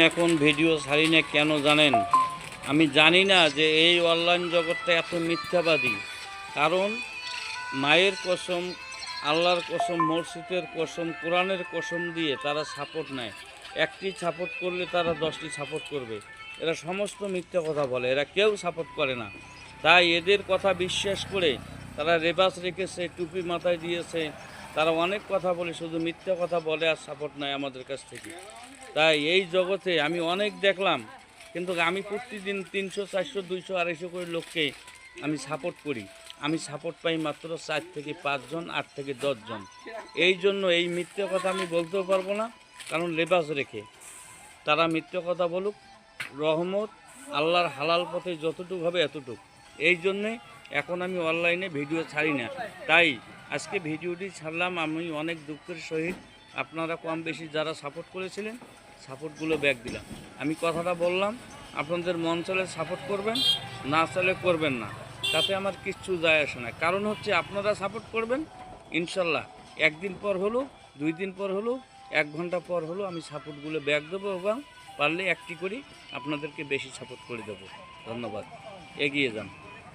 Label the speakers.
Speaker 1: এখন ভিডিও ছাড়ি না কেন জানেন? আমি জানি না যে এই অনলাইন জগৎটা এত মিথ্যাবাদী। কারণ মায়ের কসম, আল্লাহর কসম, মসজিদের কসম, কোরআনের কসম দিয়ে তারা সাপোর্ট নেয়। একটি সাপোর্ট করলে তারা 10টি সাপোর্ট করবে। এরা সমস্ত মিথ্যা কথা বলে, এরা কেউ সাপোর্ট করে না। তাই এদের কথা বিশ্বাস করে তারা রেবাস রেখেছে, টুপি মাথায় দিয়েছে, তারা অনেক কথা বলে, শুধু মিথ্যা কথা বলে আর সাপোর্ট নেয় আমাদের কাছ থেকে। তাই এই জগতে আমি অনেক দেখলাম, কিন্তু আমি প্রতিদিন 300, 400, 200, 250 করে লোককে আমি সাপোর্ট করি। আমি সাপোর্ট পাই মাত্র 4 থেকে 5 জন, 8 থেকে 10 জন। এই জন্য এই মিথ্যে কথা আমি বলতেও পারবো না, কারণ লেবাস রেখে তারা মিথ্যে কথা বলুক। রহমত আল্লাহর হালাল পথে যতটুকু হবে এতটুকু। এই জন্যে এখন আমি অনলাইনে ভিডিও ছাড়ি না। তাই আজকে ভিডিওটি ছাড়লাম। আমি অনেক দুঃখের সহিত আপনারা কম বেশি যারা সাপোর্ট করেছিলেন সাপোর্টগুলো ব্যাক দিলাম। আমি কথাটা বললাম, আপনাদের মন চলে সাপোর্ট করবেন, না চলে করবেন না, তাতে আমার কিচ্ছু যায় আসে না। কারণ হচ্ছে আপনারা সাপোর্ট করবেন, ইনশাল্লাহ একদিন পর হলো, 2 দিন পর হলো, 1 ঘন্টা পর হলো আমি সাপোর্টগুলো ব্যাক দেবো এবং পারলে একটি করি আপনাদেরকে বেশি সাপোর্ট করে দেবো। ধন্যবাদ, এগিয়ে যান।